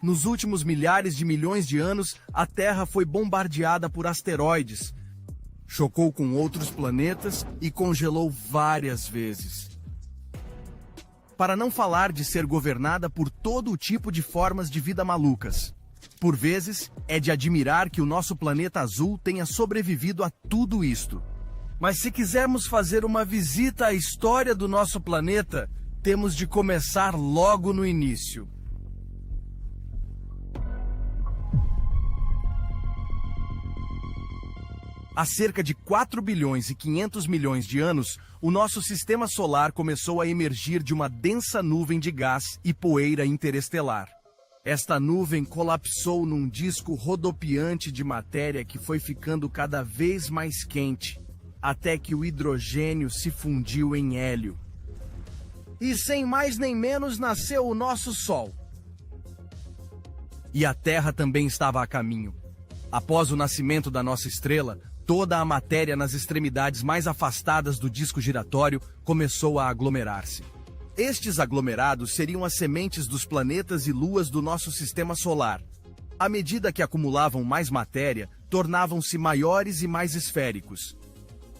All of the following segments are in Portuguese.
Nos últimos milhares de milhões de anos, a Terra foi bombardeada por asteroides, chocou com outros planetas e congelou várias vezes. Para não falar de ser governada por todo o tipo de formas de vida malucas. Por vezes, é de admirar que o nosso planeta azul tenha sobrevivido a tudo isto. Mas se quisermos fazer uma visita à história do nosso planeta, temos de começar logo no início. Há cerca de 4 bilhões e 500 milhões de anos, o nosso sistema solar começou a emergir de uma densa nuvem de gás e poeira interestelar. Esta nuvem colapsou num disco rodopiante de matéria que foi ficando cada vez mais quente, até que o hidrogênio se fundiu em hélio. E sem mais nem menos nasceu o nosso Sol. E a Terra também estava a caminho. Após o nascimento da nossa estrela, toda a matéria nas extremidades mais afastadas do disco giratório começou a aglomerar-se. Estes aglomerados seriam as sementes dos planetas e luas do nosso sistema solar. À medida que acumulavam mais matéria, tornavam-se maiores e mais esféricos.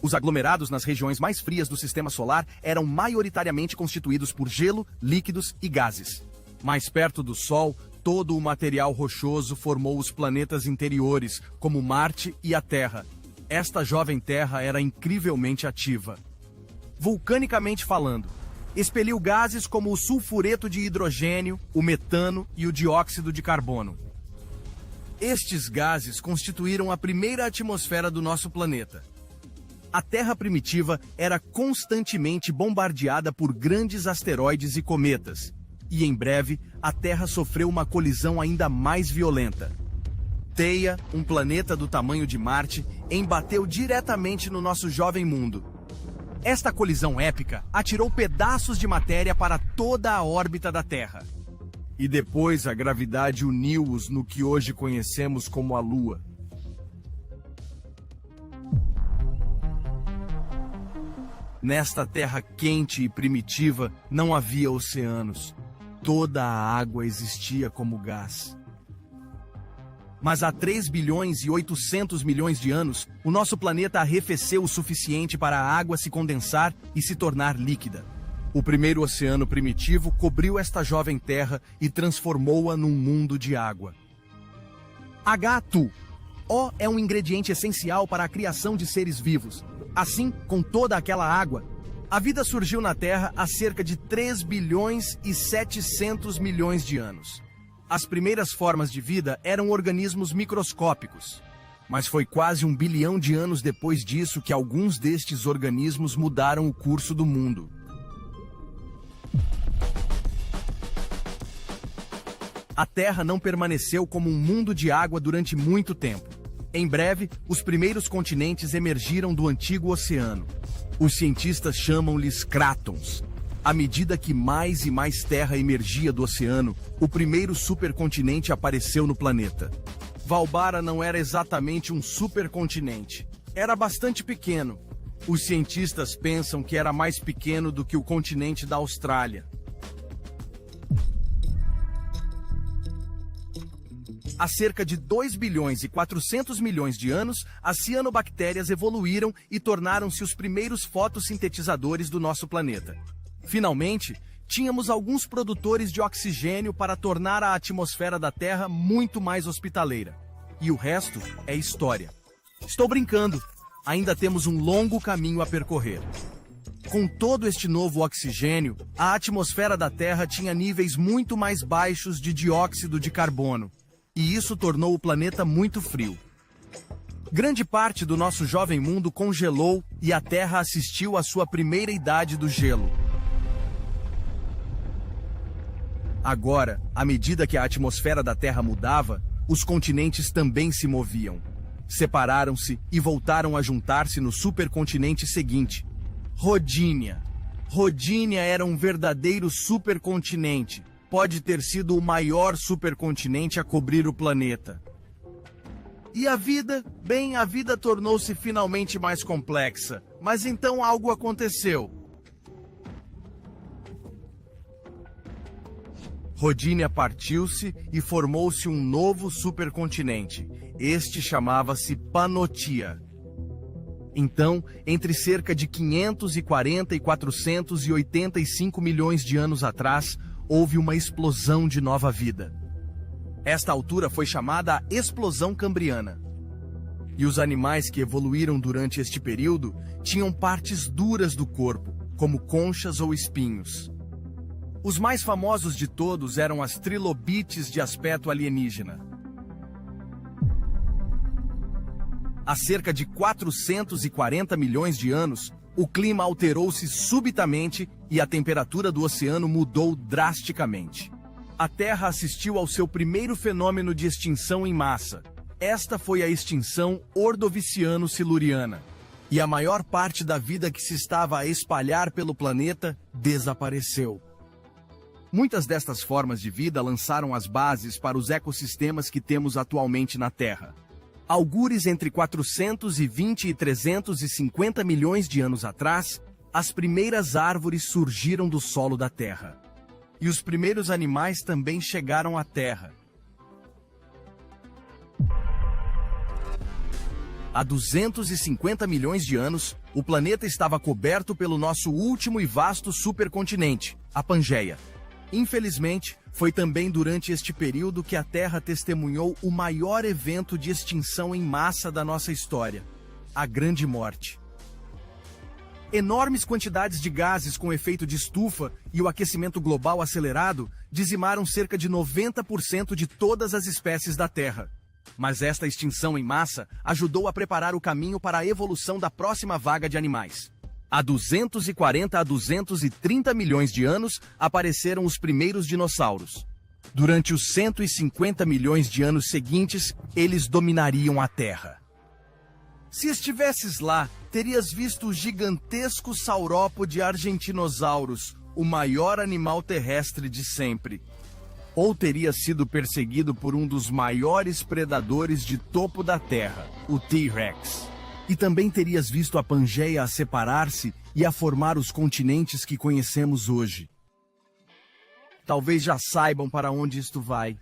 Os aglomerados nas regiões mais frias do sistema solar eram maioritariamente constituídos por gelo, líquidos e gases. Mais perto do Sol, todo o material rochoso formou os planetas interiores, como Marte e a Terra. Esta jovem Terra era incrivelmente ativa. Vulcanicamente falando, expeliu gases como o sulfureto de hidrogênio, o metano e o dióxido de carbono. Estes gases constituíram a primeira atmosfera do nosso planeta. A Terra primitiva era constantemente bombardeada por grandes asteroides e cometas, e em breve a Terra sofreu uma colisão ainda mais violenta. Theia, um planeta do tamanho de Marte, embateu diretamente no nosso jovem mundo. Esta colisão épica atirou pedaços de matéria para toda a órbita da Terra. E depois a gravidade uniu-os no que hoje conhecemos como a Lua. Nesta Terra quente e primitiva não havia oceanos. Toda a água existia como gás. Mas há 3 bilhões e 800 milhões de anos, o nosso planeta arrefeceu o suficiente para a água se condensar e se tornar líquida. O primeiro oceano primitivo cobriu esta jovem Terra e transformou-a num mundo de água. H2O. O é um ingrediente essencial para a criação de seres vivos. Assim, com toda aquela água, a vida surgiu na Terra há cerca de 3 bilhões e 700 milhões de anos. As primeiras formas de vida eram organismos microscópicos, mas foi quase 1 bilhão de anos depois disso que alguns destes organismos mudaram o curso do mundo. A Terra não permaneceu como um mundo de água durante muito tempo. Em breve, os primeiros continentes emergiram do antigo oceano. Os cientistas chamam-lhes crátons. À medida que mais e mais terra emergia do oceano, o primeiro supercontinente apareceu no planeta. Valbara não era exatamente um supercontinente. Era bastante pequeno. Os cientistas pensam que era mais pequeno do que o continente da Austrália. Há cerca de 2 bilhões e 400 milhões de anos, as cianobactérias evoluíram e tornaram-se os primeiros fotossintetizadores do nosso planeta. Finalmente, tínhamos alguns produtores de oxigênio para tornar a atmosfera da Terra muito mais hospitaleira. E o resto é história. Estou brincando, ainda temos um longo caminho a percorrer. Com todo este novo oxigênio, a atmosfera da Terra tinha níveis muito mais baixos de dióxido de carbono, e isso tornou o planeta muito frio. Grande parte do nosso jovem mundo congelou e a Terra assistiu à sua primeira idade do gelo. Agora, à medida que a atmosfera da Terra mudava, os continentes também se moviam. Separaram-se e voltaram a juntar-se no supercontinente seguinte, Rodinia. Rodinia era um verdadeiro supercontinente. Pode ter sido o maior supercontinente a cobrir o planeta. E a vida? Bem, a vida tornou-se finalmente mais complexa. Mas então algo aconteceu. Rodínia partiu-se e formou-se um novo supercontinente. Este chamava-se Pannotia. Então, entre cerca de 540 e 485 milhões de anos atrás, houve uma explosão de nova vida. Esta altura foi chamada a Explosão Cambriana. E os animais que evoluíram durante este período tinham partes duras do corpo, como conchas ou espinhos. Os mais famosos de todos eram as trilobites de aspecto alienígena. Há cerca de 440 milhões de anos, o clima alterou-se subitamente e a temperatura do oceano mudou drasticamente. A Terra assistiu ao seu primeiro fenômeno de extinção em massa. Esta foi a extinção ordoviciano-siluriana. E a maior parte da vida que se estava a espalhar pelo planeta desapareceu. Muitas destas formas de vida lançaram as bases para os ecossistemas que temos atualmente na Terra. Algures entre 420 e 350 milhões de anos atrás, as primeiras árvores surgiram do solo da Terra. E os primeiros animais também chegaram à Terra. Há 250 milhões de anos, o planeta estava coberto pelo nosso último e vasto supercontinente, a Pangeia. Infelizmente, foi também durante este período que a Terra testemunhou o maior evento de extinção em massa da nossa história, a Grande Morte. Enormes quantidades de gases com efeito de estufa e o aquecimento global acelerado dizimaram cerca de 90% de todas as espécies da Terra. Mas esta extinção em massa ajudou a preparar o caminho para a evolução da próxima vaga de animais. Há 240 a 230 milhões de anos apareceram os primeiros dinossauros. Durante os 150 milhões de anos seguintes, eles dominariam a Terra. Se estivesses lá, terias visto o gigantesco saurópode Argentinosaurus, o maior animal terrestre de sempre. Ou teria sido perseguido por um dos maiores predadores de topo da Terra, o T-Rex. E também terias visto a Pangeia a separar-se e a formar os continentes que conhecemos hoje. Talvez já saibam para onde isto vai.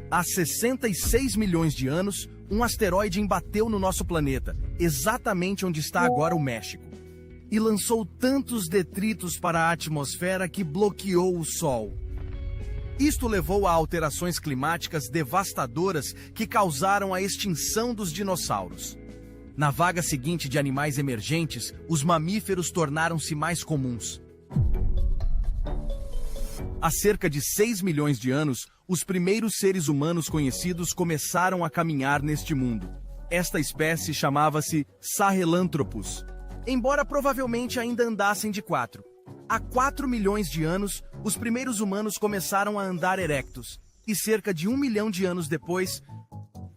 Há 66 milhões de anos, um asteroide embateu no nosso planeta, exatamente onde está agora o México, e lançou tantos detritos para a atmosfera que bloqueou o Sol. Isto levou a alterações climáticas devastadoras que causaram a extinção dos dinossauros. Na vaga seguinte de animais emergentes, os mamíferos tornaram-se mais comuns. Há cerca de 6 milhões de anos, os primeiros seres humanos conhecidos começaram a caminhar neste mundo. Esta espécie chamava-se Sahelanthropus, embora provavelmente ainda andassem de quatro. Há 4 milhões de anos, os primeiros humanos começaram a andar erectos, e cerca de 1 milhão de anos depois,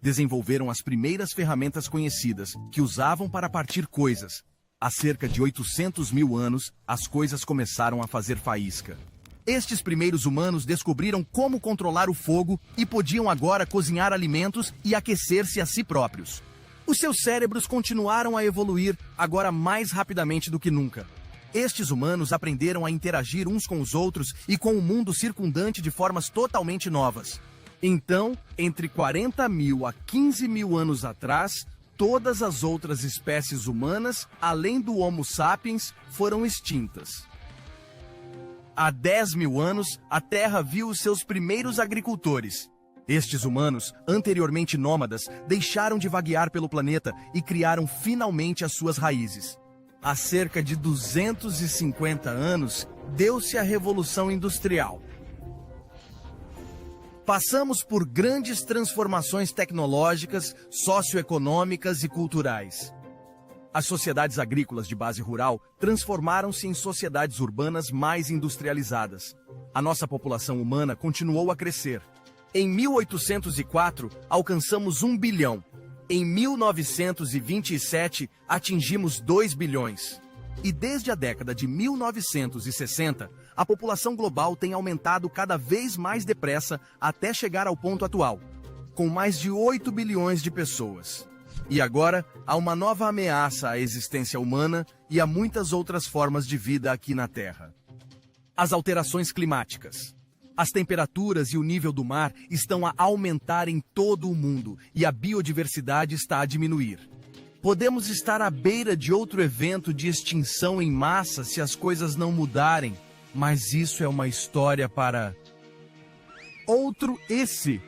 desenvolveram as primeiras ferramentas conhecidas, que usavam para partir coisas. Há cerca de 800 mil anos, as coisas começaram a fazer faísca. Estes primeiros humanos descobriram como controlar o fogo e podiam agora cozinhar alimentos e aquecer-se a si próprios. Os seus cérebros continuaram a evoluir, agora mais rapidamente do que nunca. Estes humanos aprenderam a interagir uns com os outros e com o mundo circundante de formas totalmente novas. Então, entre 40 mil a 15 mil anos atrás, todas as outras espécies humanas, além do Homo sapiens, foram extintas. Há 10 mil anos, a Terra viu os seus primeiros agricultores. Estes humanos, anteriormente nômadas, deixaram de vaguear pelo planeta e criaram finalmente as suas raízes. Há cerca de 250 anos, deu-se a Revolução Industrial. Passamos por grandes transformações tecnológicas, socioeconômicas e culturais. As sociedades agrícolas de base rural transformaram-se em sociedades urbanas mais industrializadas. A nossa população humana continuou a crescer. Em 1804, alcançamos 1 bilhão. Em 1927, atingimos 2 bilhões. E desde a década de 1960, a população global tem aumentado cada vez mais depressa até chegar ao ponto atual, com mais de 8 bilhões de pessoas. E agora, há uma nova ameaça à existência humana e a muitas outras formas de vida aqui na Terra. As alterações climáticas. As temperaturas e o nível do mar estão a aumentar em todo o mundo e a biodiversidade está a diminuir. Podemos estar à beira de outro evento de extinção em massa se as coisas não mudarem, mas isso é uma história para... Esse